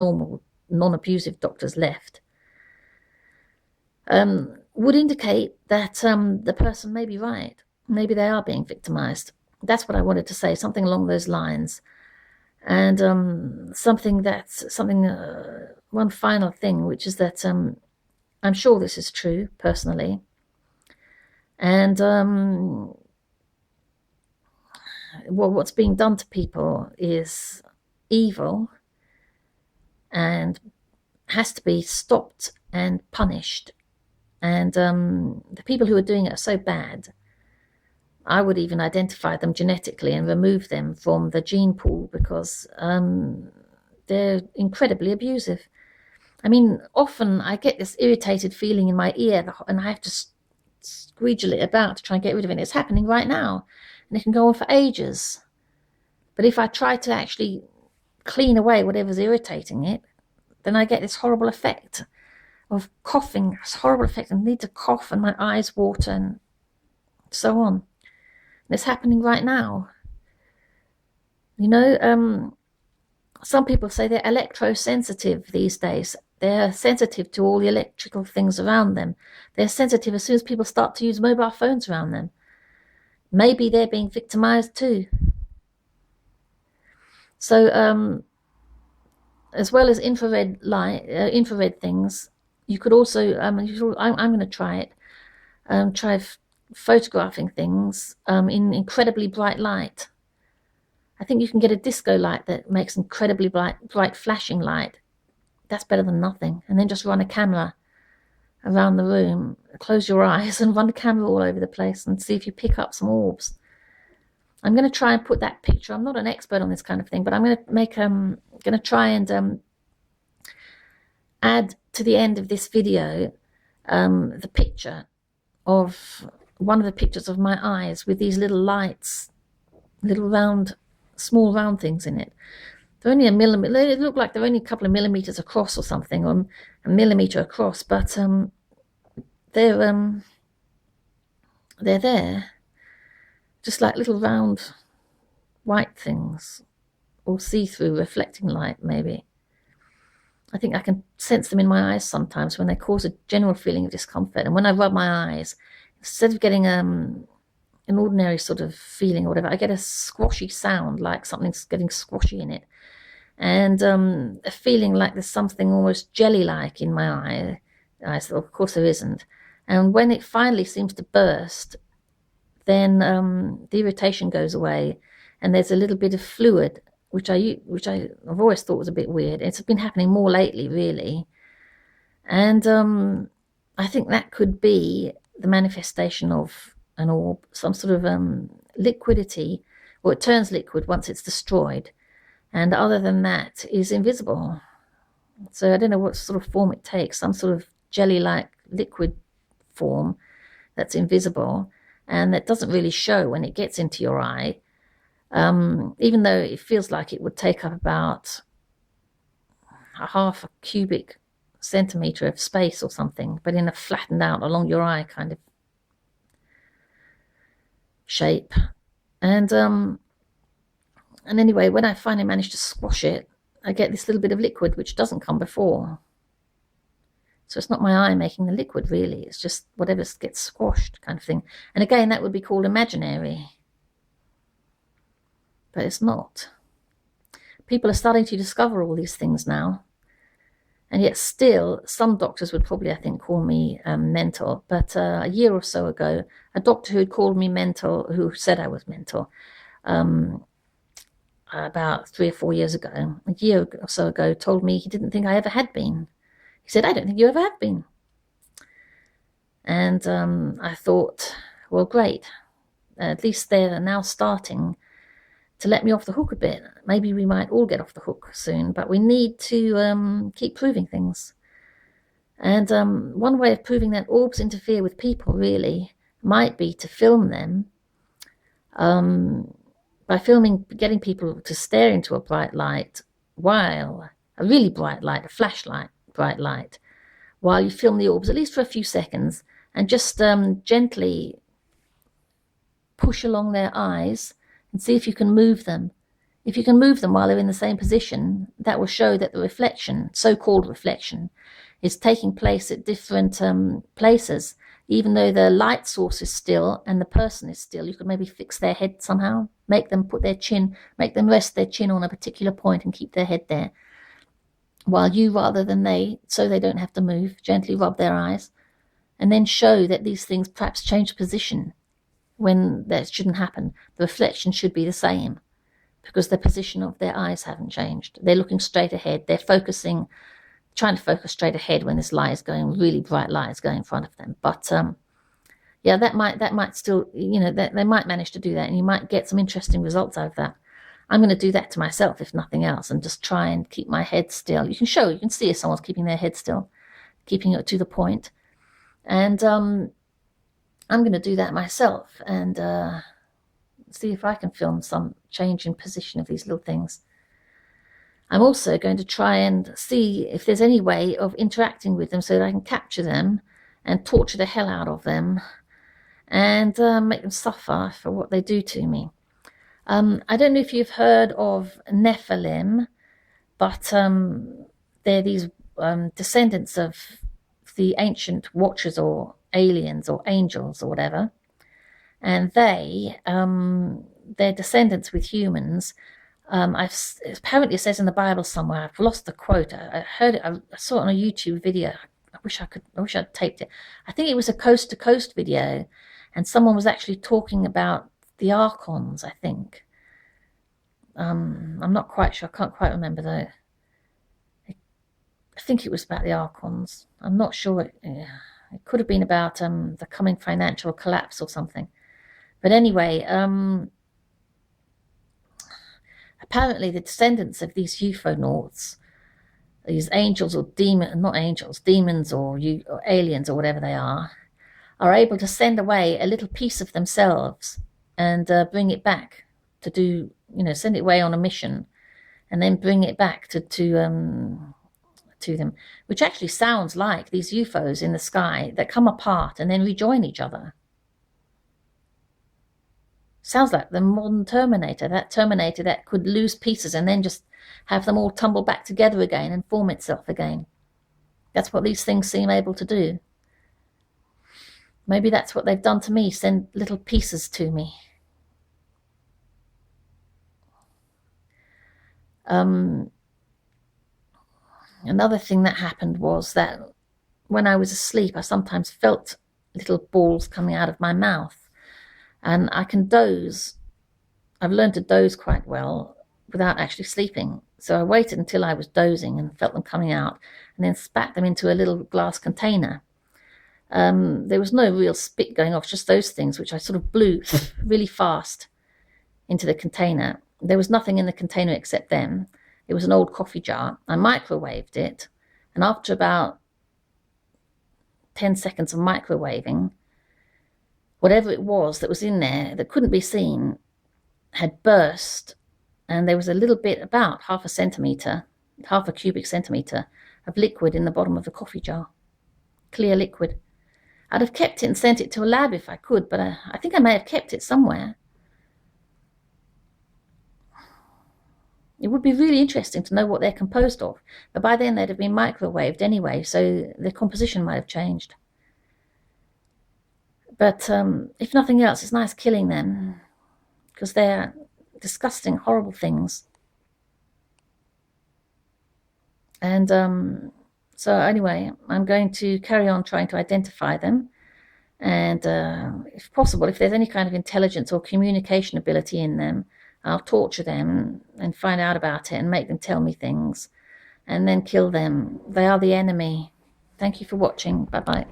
normal, non-abusive doctors left, would indicate that the person may be right. Maybe they are being victimized. That's what I wanted to say, something along those lines. And one final thing, which is that I'm sure this is true personally. And what's being done to people is evil and has to be stopped and punished. And the people who are doing it are so bad, I would even identify them genetically and remove them from the gene pool, because they're incredibly abusive. I mean, often I get this irritated feeling in my ear, and I have to squeegee it about to try and get rid of it. It's happening right now, and it can go on for ages. But if I try to actually clean away whatever's irritating it, then I get this horrible effect of coughing, this horrible effect, and need to cough, and my eyes water, and so on. And it's happening right now. You know, some people say they're electrosensitive these days. They're sensitive to all the electrical things around them. They're sensitive as soon as people start to use mobile phones around them. Maybe they're being victimized too. So, as well as infrared light, infrared things, you could also, I'm going to try it, try photographing things in incredibly bright light. I think you can get a disco light that makes incredibly bright flashing light. That's better than nothing. And then just run a camera around the room, close your eyes and run the camera all over the place and see if you pick up some orbs. I'm going to try and put that picture. I'm not an expert on this kind of thing, but I'm going to try and add to the end of this video the picture of one of the pictures of my eyes with these little lights, little round, small round things in it. They're only a millimeter. They look like they're only a couple of millimeters across or something, or a millimeter across, but they're there, just like little round white things, or see-through reflecting light, maybe. I think I can sense them in my eyes sometimes when they cause a general feeling of discomfort. And when I rub my eyes, instead of getting an ordinary sort of feeling or whatever, I get a squashy sound, like something's getting squashy in it. And a feeling like there's something almost jelly-like in my eyes. Of course there isn't. And when it finally seems to burst, then the irritation goes away, and there's a little bit of fluid, which I've always thought was a bit weird. It's been happening more lately, really. And I think that could be the manifestation of an orb, some sort of liquidity, or it turns liquid once it's destroyed. And other than that, is invisible. So I don't know what sort of form it takes, some sort of jelly-like liquid form that's invisible and that doesn't really show when it gets into your eye, even though it feels like it would take up about a half a cubic centimeter of space or something, but in a flattened out along your eye kind of shape. And anyway, when I finally manage to squash it, I get this little bit of liquid which doesn't come before. So it's not my eye making the liquid, really. It's just whatever gets squashed kind of thing. And again, that would be called imaginary. But it's not. People are starting to discover all these things now. And yet still, some doctors would probably, I think, call me mental. But a year or so ago, a doctor who had called me mental, who said I was mental, about 3 or 4 years ago, a year or so ago, told me he didn't think I ever had been. He said, I don't think you ever have been. And I thought, well, great. At least they're now starting to let me off the hook a bit. Maybe we might all get off the hook soon, but we need to keep proving things. And one way of proving that orbs interfere with people, really, might be to film them. By filming, getting people to stare into a bright light, while a really bright light, a flashlight, bright light, while you film the orbs, at least for a few seconds, and just gently push along their eyes and see if you can move them If you can move them while they're in the same position, that will show that the reflection, so-called reflection, is taking place at different places. Even though the light source is still and the person is still, you could maybe fix their head somehow, make them rest their chin on a particular point and keep their head there. While you, rather than they, so they don't have to move, gently rub their eyes, and then show that these things perhaps change position when that shouldn't happen. The reflection should be the same because the position of their eyes haven't changed. They're looking straight ahead. They're trying to focus straight ahead when this light is going, really bright light is going in front of them. But yeah, that might still, they might manage to do that, and you might get some interesting results out of that. I'm going to do that to myself, if nothing else, and just try and keep my head still. You can see if someone's keeping their head still, keeping it to the point. And I'm going to do that myself and see if I can film some change in position of these little things. I'm also going to try and see if there's any way of interacting with them so that I can capture them and torture the hell out of them and make them suffer for what they do to me. I don't know if you've heard of Nephilim, but they're these descendants of the ancient watchers or aliens or angels or whatever. And they're descendants with humans. Apparently it says in the Bible somewhere, I've lost the quote. I heard it, I saw it on a YouTube video. I wish I'd taped it. I think it was a coast to coast video, and someone was actually talking about the Archons, I think. I'm not quite sure. I can't quite remember though. I think it was about the Archons. I'm not sure. It could have been about the coming financial collapse or something. But anyway, apparently the descendants of these UFOnauts, these angels or demons or aliens or whatever they are able to send away a little piece of themselves and bring it back to do, send it away on a mission and then bring it back to them, which actually sounds like these UFOs in the sky that come apart and then rejoin each other. Sounds like the modern Terminator, that Terminator that could lose pieces and then just have them all tumble back together again and form itself again. That's what these things seem able to do. Maybe that's what they've done to me, send little pieces to me. Another thing that happened was that when I was asleep, I sometimes felt little balls coming out of my mouth. And I can doze. I've learned to doze quite well without actually sleeping. So I waited until I was dozing and felt them coming out and then spat them into a little glass container. There was no real spit going off, just those things, which I sort of blew really fast into the container. There was nothing in the container except them. It was an old coffee jar. I microwaved it. And after about 10 seconds of microwaving, whatever it was that was in there that couldn't be seen had burst, and there was a little bit, about half a cubic centimeter of liquid in the bottom of the coffee jar, clear liquid. I'd have kept it and sent it to a lab if I could, but I think I may have kept it somewhere. It would be really interesting to know what they're composed of, but by then they'd have been microwaved anyway, so the composition might have changed. But if nothing else, it's nice killing them because they're disgusting, horrible things. And so anyway, I'm going to carry on trying to identify them. And if possible, if there's any kind of intelligence or communication ability in them, I'll torture them and find out about it and make them tell me things and then kill them. They are the enemy. Thank you for watching. Bye-bye.